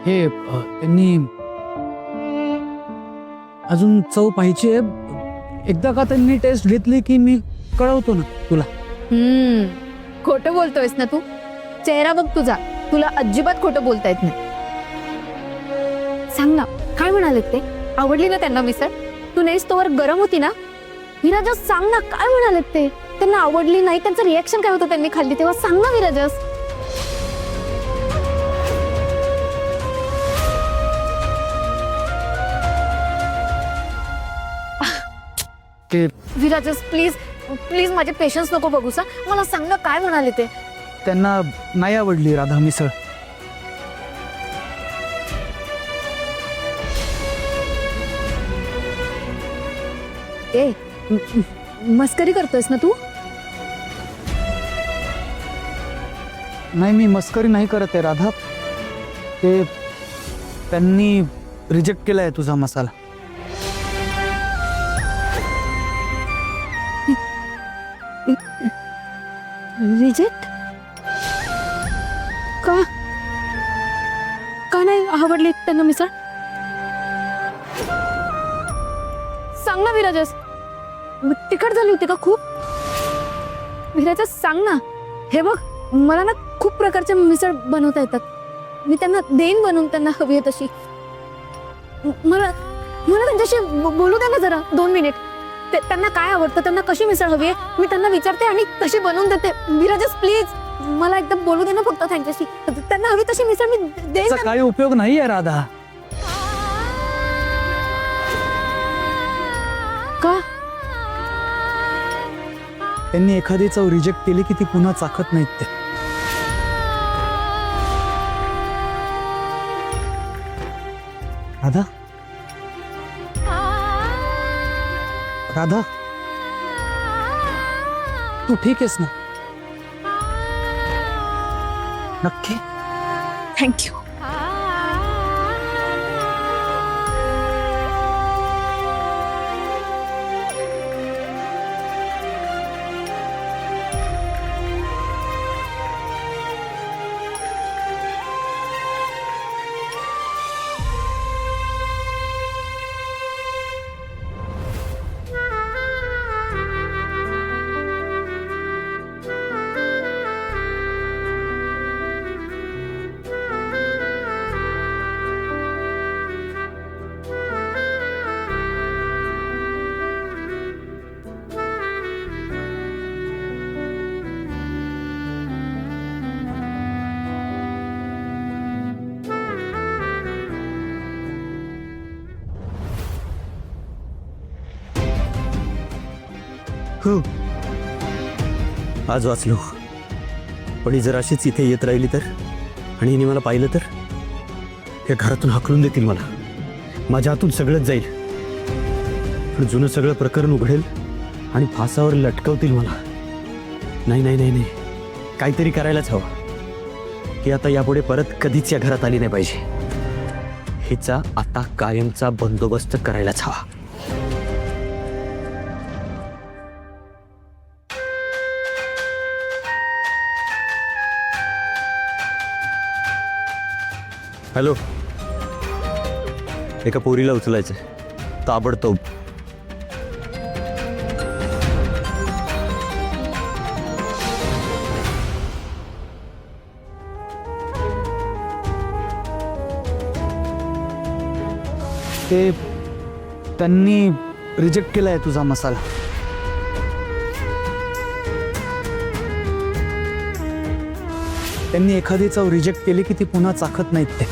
हे त्यांनी अजून चव पाहिजे. एकदा का त्यांनी टेस्ट घेतली की मी कळवतो ना तुला. खोटं बोलतोयस ना तू. चेहरा बघ तुझा, तुला अजिबात खोटं बोलता येत नाही. सांग ना काय म्हणाले ते? आवडली ना त्यांना मिसळ? तू नेस तोवर गरम होती ना. विराजस सांग ना काय म्हणाले ते? त्यांना आवडली नाही, त्यांचं रिएक्शन काय होतं त्यांनी खाल्ली तेव्हा? सांग ना विराजस. विराजस प्लीज प्लीज माझे पेशन्स नको बघूस. मला सांग ना काय म्हणाले ते? त्यांना नाही आवडली राधा मिसळ. ए मस्करी करतोयस ना तू? नाही मी मस्करी नाही करत आहे राधा. ते त्यांनी रिजेक्ट केलाय तुझा मसाला. रिजेक्ट का? का नाही आवडली त्यांना मिसळ? सांग ना विराजस. तिखट झाली होती का खूप? विराजस सांग ना. हे बघ मला ना खूप प्रकारचे मिसळ बनवता येतात. मी त्यांना देईन बनवून, त्यांना हवी आहे तशी. मला मला त्यांच्याशी बोलू द्या ना जरा 2 मिनिट. त्यांना काय आवडतं, त्यांना कशी मिसळ हवी आहे मी त्यांना विचारते आणि तशी बनवून देते. विराजस प्लीज मला एकदम बोलू दे ना फक्त त्यांच्याशी. त्यांना हवी तशी मिसळ मी देईन. काही उपयोग नाही आहे राधा. का? त्यांनी एखादी चव रिजेक्ट केली की ती पुन्हा चाखत नाहीत ते. राधा राधा तू ठीक आहेस ना? नक्की? थँक्यू. हो आज वाचलो. पण ही जर अशीच इथे येत राहिली तर, आणि हिने मला पाहिलं तर, या घरातून हाकलून देतील मला. माझ्या हातून सगळंच जाईल. पण जुनं सगळं प्रकरण उघडेल आणि फासावर लटकवतील मला. नाही नाही नाही नाही, काहीतरी करायलाच हवं. की आता यापुढे परत कधीच या घरात आली नाही पाहिजे. हिचा आता कायमचा बंदोबस्त करायलाच हवा. हॅलो, एका पोरीला उचलायचं ताबडतोब. ते त्यांनी रिजेक्ट केलाय तुझा मसाला. त्यांनी एखादी चव रिजेक्ट केली की ती पुन्हा चाखत नाहीत ते.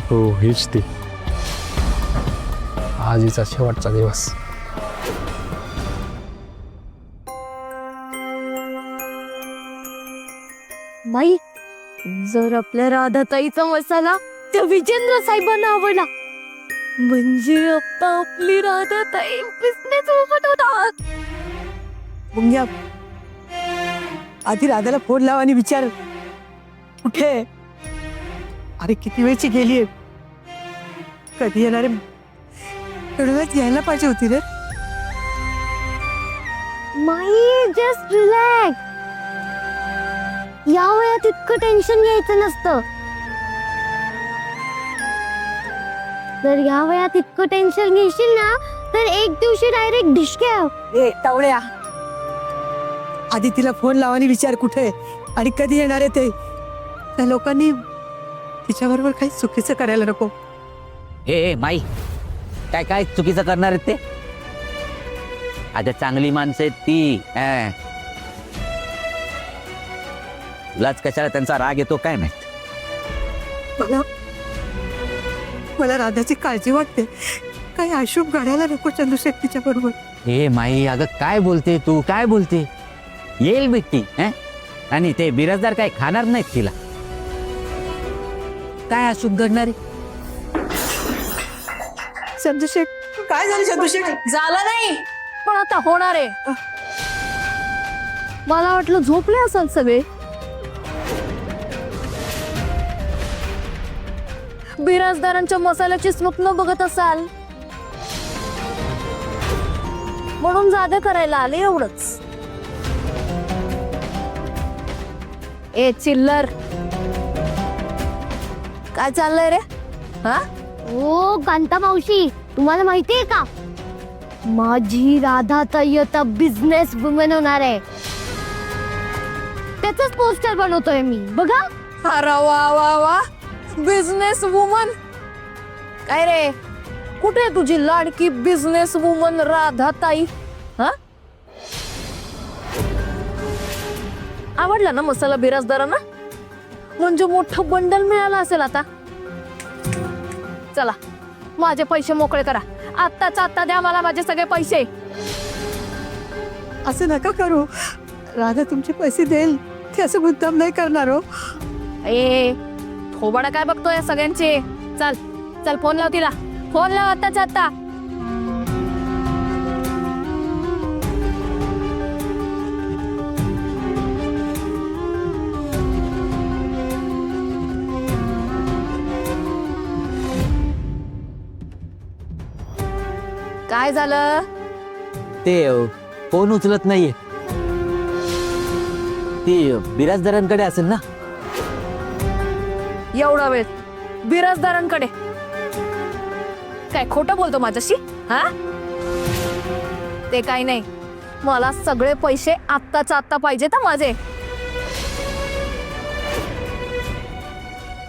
हो हीच ती. आज हिचा शेवटचा दिवस. बाई जर आपल्या राधाताईचा मसाला त्या विजेंद्र साहेबांना आवडला म्हणजे आता आपली राधाताई बिझनेस उभट होतात. मुंग्या आधी राधाला फोन लाव आणि विचार कुठे आहे? अरे किती वेळची गेलीये, कधी येणार आहे? वेळेत यायला पाहिजे होती रे. My just relax. या वयात इतकं टेन्शन घ्यायचं नसतं. जर या वयात इतकं टेन्शन घेशील ना तर एक दिवशी डायरेक्ट ढिशक्या. ए टावळ्या, आधी तिला फोन लावा आणि विचार कुठे आहे आणि कधी येणार आहे ते. त्या लोकांनी तिच्याबरोबर काही चुकीचं करायला नको. ए माई, काय काय चुकीचं करणार आहेत ते? आता चांगली माणसं आहेत ती. तुलाच कशाला त्यांचा राग येतो काय माहित. मला राधाची काळजी वाटते. काही अशुभ घडायला नको चंद्रशेखर तिच्या बरोबर. ए माई, अगं काय बोलते तू, काय बोलते? येईल बिट्टी. आणि ते बिराजदार काय खाणार नाहीत तिला. काय अशुभ घडणार आहे? चंद्रशेखर काय झालं? चंद्रशेखर झालं नाही पण आता होणार आहे. मला वाटलं झोपले असाल सगळे. बिराजदारांच्या मसाल्याची स्वप्न बघत असाल म्हणून जागा करायला आले एवढंच. ए चिल्लर, काय चाललंय रे? हा? ओ कांता मावशी, तुम्हाला माहितीये का माझी राधा ताई आता बिझनेस वुमन होणार आहे. त्याचंच पोस्टर बनवतोय मी, बघा. अरे वा वा वा, बिझनेस वुमन. काय रे, कुठे तुझी लाडकी बिझनेस वुमन राधा ताई? हा, आवडला ना मसाला बिराजदारांना? म्हणजे मोठं बंडल मिळालं असेल आता. चला, माझे पैसे मोकळे करा. आत्ताच आत्ता द्या मला माझे सगळे पैसे. असं नका करू. राधा तुमचे पैसे देईल, ते असं मुद्दाम नाही करणार हो. ए थोबाडा काय बघतोय सगळ्यांचे? चल चल, फोन लाव तिला. फोन लाव आत्ताच आत्ता. काय झालं? ते फोन उचलत नाहीये. ती बिराजदारांकडे असेल ना. एवढा वेळ बिराजदारांकडे? काय खोटं बोलतो माझ्याशी? हा, ते काही नाही. मला सगळे पैसे आत्ताच आत्ता पाहिजेत हा माझे,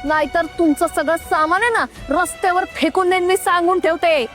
नाहीतर तुमचं सगळं सामान आहे ना रस्त्यावर फेकून देईन मी, सांगून ठेवते.